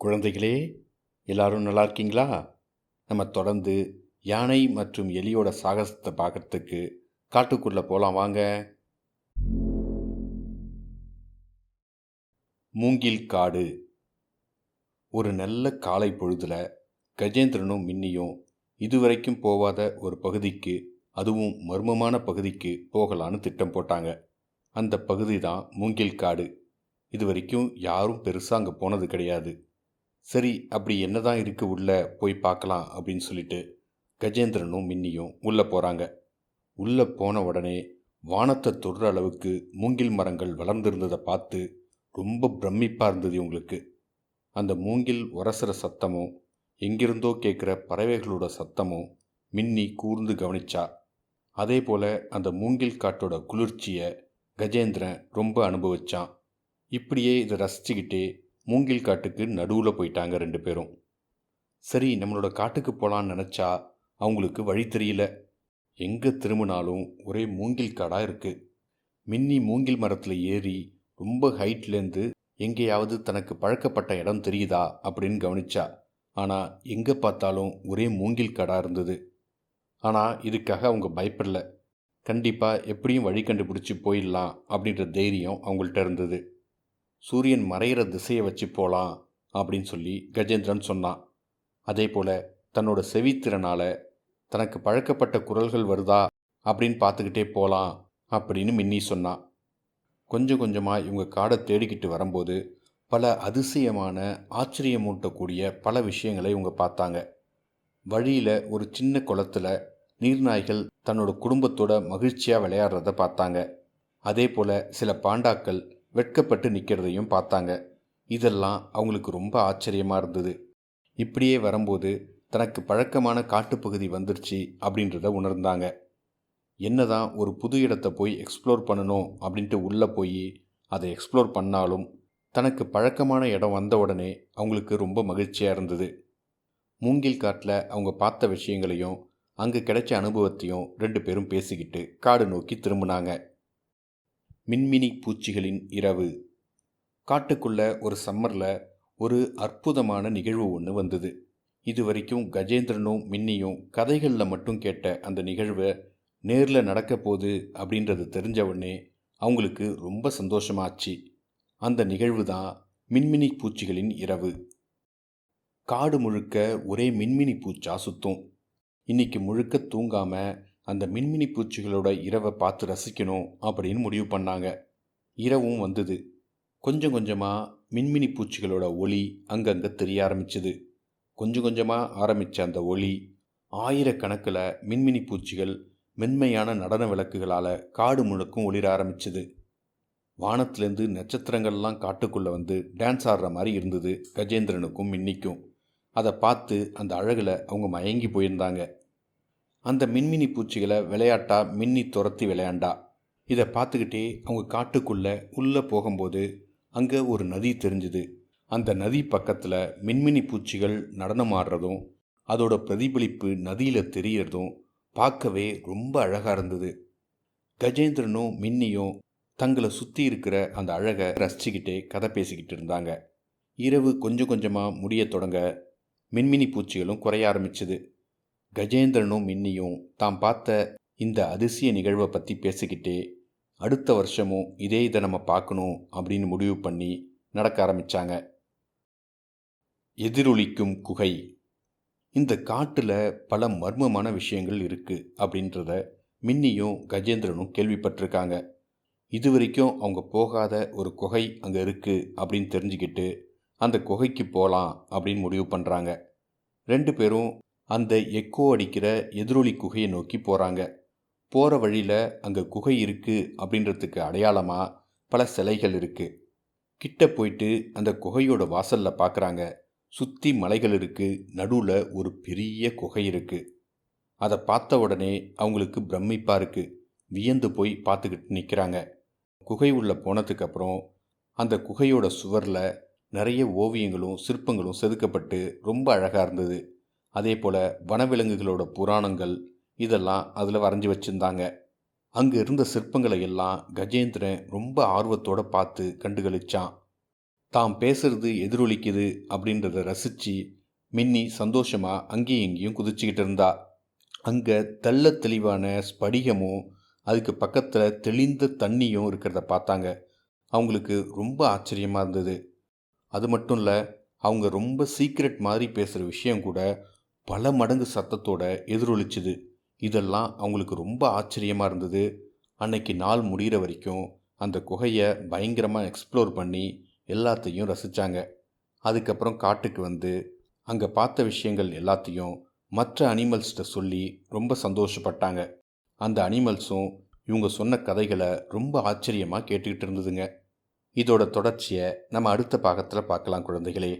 குழந்தைகளே, எல்லாரும் நல்லா இருக்கீங்களா? நம்ம தொடர்ந்து யானை மற்றும் எலியோட சாகசத்தை பார்க்கறதுக்கு காட்டுக்குள்ளே போகலாம் வாங்க. மூங்கில் காடு. ஒரு நல்ல காலை பொழுதுல கஜேந்திரனும் மின்னியும் இதுவரைக்கும் போகாத ஒரு பகுதிக்கு, அதுவும் மர்மமான பகுதிக்கு போகலான்னு திட்டம் போட்டாங்க. அந்த பகுதி தான் மூங்கில் காடு. இது வரைக்கும் யாரும் பெருசாக அங்கே போனது கிடையாது. சரி, அப்படி என்னதான் இருக்கு உள்ளே போய் பார்க்கலாம் அப்படின்னு சொல்லிட்டு கஜேந்திரனும் மின்னியும் உள்ளே போகிறாங்க. உள்ளே போன உடனே வானத்தை தொடுற அளவுக்கு மூங்கில் மரங்கள் வளர்ந்திருந்ததை பார்த்து ரொம்ப பிரமிப்பாக இருந்தது இவங்களுக்கு. அந்த மூங்கில் உரசுற சத்தமும் எங்கிருந்தோ கேட்குற பறவைகளோட சத்தமும் மின்னி கூர்ந்து கவனிச்சா. அதே போல் அந்த மூங்கில் காட்டோட குளிர்ச்சியை கஜேந்திரன் ரொம்ப அனுபவிச்சான். இப்படியே இதை ரசிச்சுக்கிட்டே மூங்கில் காட்டுக்கு நடுவில் போயிட்டாங்க ரெண்டு பேரும். சரி, நம்மளோட காட்டுக்கு போகலான்னு நினச்சா அவங்களுக்கு வழி தெரியல. எங்கே திரும்பினாலும் ஒரே மூங்கில் காடாக இருக்குது. மின்னி மூங்கில் மரத்தில் ஏறி ரொம்ப ஹைட்லேருந்து எங்கேயாவது தனக்கு பழக்கப்பட்ட இடம் தெரியுதா அப்படின்னு கவனிச்சா. ஆனால் எங்கே பார்த்தாலும் ஒரே மூங்கில் காடாக இருந்தது. ஆனால் இதுக்காக அவங்க பயப்படல. கண்டிப்பாக எப்படியும் வழி கண்டுபிடிச்சி போயிடலாம் அப்படின்ற தைரியம் அவங்கள்ட்ட இருந்தது. சூரியன் மறையிற திசையை வச்சு போகலாம் அப்படின்னு சொல்லி கஜேந்திரன் சொன்னான். அதே போல் தன்னோட செவித்திறனால் தனக்கு பழக்கப்பட்ட குரல்கள் வருதா அப்படின்னு பார்த்துக்கிட்டே போகலாம் அப்படின்னு மின்னி சொன்னான். கொஞ்சம் கொஞ்சமாக இவங்க காடை தேடிக்கிட்டு வரும்போது பல அதிசயமான ஆச்சரியமூட்டக்கூடிய பல விஷயங்களை இவங்க பார்த்தாங்க. வழியில் ஒரு சின்ன குளத்தில் நீர்நாய்கள் தன்னோட குடும்பத்தோட மகிழ்ச்சியாக விளையாடுறத பார்த்தாங்க. அதே போல் சில பாண்டாக்கள் வெட்கப்பட்டு நிற்கிறதையும் பார்த்தாங்க. இதெல்லாம் அவங்களுக்கு ரொம்ப ஆச்சரியமாக இருந்தது. இப்படியே வரும்போது தனக்கு பழக்கமான காட்டுப்பகுதி வந்துருச்சு அப்படின்றத உணர்ந்தாங்க. என்னதான் ஒரு புது இடத்தை போய் எக்ஸ்ப்ளோர் பண்ணணும் அப்படின்ட்டு உள்ளே போய் அதை எக்ஸ்ப்ளோர் பண்ணாலும் தனக்கு பழக்கமான இடம் வந்த உடனே அவங்களுக்கு ரொம்ப மகிழ்ச்சியாக இருந்தது. மூங்கில் காட்டில் அவங்க பார்த்த விஷயங்களையும் அங்கே கிடைச்ச அனுபவத்தையும் ரெண்டு பேரும் பேசிக்கிட்டு காடு நோக்கி திரும்பினாங்க. மின்மினி பூச்சிகளின் இரவு. காட்டுக்குள்ள ஒரு சம்மரில் ஒரு அற்புதமான நிகழ்வு ஒன்று வந்தது. இது வரைக்கும் கஜேந்திரனும் மின்னியும் கதைகளில் மட்டும் கேட்ட அந்த நிகழ்வை நேரில் நடக்க போகுது அப்படின்றது தெரிஞ்ச உடனே அவங்களுக்கு ரொம்ப சந்தோஷமாச்சு. அந்த நிகழ்வு தான் மின்மினி பூச்சிகளின் இரவு. காடு முழுக்க ஒரே மின்மினி பூச்சா சுத்தும். இன்னைக்கு முழுக்க தூங்காமல் அந்த மின்மினி பூச்சிகளோட இரவை பார்த்து ரசிக்கணும் அப்படின்னு முடிவு பண்ணாங்க. இரவும் வந்தது. கொஞ்சம் கொஞ்சமாக மின்மினி பூச்சிகளோட ஒளி அங்கங்கே தெரிய ஆரம்பிச்சுது. கொஞ்சம் கொஞ்சமாக ஆரம்பித்த அந்த ஒளி ஆயிரக்கணக்கில் மின்மினி பூச்சிகள் மென்மையான நடன விளக்குகளால் காடு முழுக்கும் ஒளிர ஆரம்பிச்சுது. வானத்திலேருந்து நட்சத்திரங்கள்லாம் காட்டுக்குள்ளே வந்து டான்ஸ் ஆடுற மாதிரி இருந்தது கஜேந்திரனுக்கும் மின்னிக்கும். அதை பார்த்து அந்த அழகில் அவங்க மயங்கி போயிருந்தாங்க. அந்த மின்மினி பூச்சிகளை விளையாட்டா மின்னி துரத்தி விளையாண்டா. இதை பார்த்துக்கிட்டே அவங்க காட்டுக்குள்ளே உள்ளே போகும்போது அங்கே ஒரு நதி தெரிஞ்சுது. அந்த நதி பக்கத்தில் மின்மினி பூச்சிகள் நடனம் ஆடுறதும் அதோட பிரதிபலிப்பு நதியில் தெரியறதும் பார்க்கவே ரொம்ப அழகாக இருந்தது. கஜேந்திரனும் மின்னியும் தங்களை சுற்றி இருக்கிற அந்த அழகை ரசிச்சுக்கிட்டே கதை பேசிக்கிட்டு இருந்தாங்க. இரவு கொஞ்சம் கொஞ்சமாக முடிய தொடங்க மின்மினி பூச்சிகளும் குறைய ஆரம்பிச்சுது. கஜேந்திரனும் மின்னியும் தாம் பார்த்த இந்த அதிசய நிகழ்வை பற்றி பேசிக்கிட்டே அடுத்த வருஷமும் இதை நம்ம பார்க்கணும் அப்படின்னு முடிவு பண்ணி நடக்க ஆரம்பித்தாங்க. எதிரொலிக்கும் குகை. இந்த காட்டில் பல மர்மமான விஷயங்கள் இருக்குது அப்படின்றத மின்னியும் கஜேந்திரனும் கேள்விப்பட்டிருக்காங்க. இது வரைக்கும் அவங்க போகாத ஒரு குகை அங்கே இருக்குது அப்படின்னு தெரிஞ்சுக்கிட்டு அந்த குகைக்கு போகலாம் அப்படின்னு முடிவு பண்ணுறாங்க. ரெண்டு பேரும் அந்த எக்கோ அடிக்கிற எதிரொலி குகையை நோக்கி போகிறாங்க. போகிற வழியில் அங்கே குகை இருக்குது அப்படின்றதுக்கு அடையாளமாக பல சிலைகள் இருக்குது. கிட்ட போயிட்டு அந்த குகையோட வாசலில் பார்க்குறாங்க. சுற்றி மலைகள் இருக்குது, நடுவில் ஒரு பெரிய குகை இருக்குது. அதை பார்த்த உடனே அவங்களுக்கு பிரமிப்பாக இருக்குது. வியந்து போய் பார்த்துக்கிட்டு நிற்கிறாங்க. குகை உள்ளே போனதுக்கப்புறம் அந்த குகையோட சுவரில் நிறைய ஓவியங்களும் சிற்பங்களும் செதுக்கப்பட்டு ரொம்ப அழகாக இருந்தது. அதே போல் வனவிலங்குகளோட புராணங்கள் இதெல்லாம் அதில் வரைஞ்சி வச்சுருந்தாங்க. அங்கே இருந்த சிற்பங்களை எல்லாம் கஜேந்திரன் ரொம்ப ஆர்வத்தோடு பார்த்து கண்டுகளிச்சான். தாம் பேசுறது எதிரொலிக்குது அப்படின்றத ரசித்து மின்னி சந்தோஷமாக அங்கேயும் இங்கேயும் குதிச்சுக்கிட்டு இருந்தா. அங்கே தெள்ளத் தெளிவான ஸ்படிகமும் அதுக்கு பக்கத்தில் தெளிந்த தண்ணியும் இருக்கிறத பார்த்தாங்க. அவங்களுக்கு ரொம்ப ஆச்சரியமாக இருந்தது. அது மட்டும் இல்லை, அவங்க ரொம்ப சீக்ரெட் மாதிரி பேசுகிற விஷயம் கூட பல மடங்கு சத்தத்தோட எதிரொலிச்சுது. இதெல்லாம் அவங்களுக்கு ரொம்ப ஆச்சரியமாக இருந்தது. அன்னைக்கு நாள் முடிகிற வரைக்கும் அந்த குகையை பயங்கரமாக எக்ஸ்ப்ளோர் பண்ணி எல்லாத்தையும் ரசித்தாங்க. அதுக்கப்புறம் காட்டுக்கு வந்து அங்கே பார்த்த விஷயங்கள் எல்லாத்தையும் மற்ற அனிமல்ஸ்கிட்ட சொல்லி ரொம்ப சந்தோஷப்பட்டாங்க. அந்த அனிமல்ஸும் இவங்க சொன்ன கதைகளை ரொம்ப ஆச்சரியமாக கேட்டுக்கிட்டு இருந்ததுங்க. இதோட தொடர்ச்சியை நம்ம அடுத்த பாகத்தில் பார்க்கலாம் குழந்தைகளே.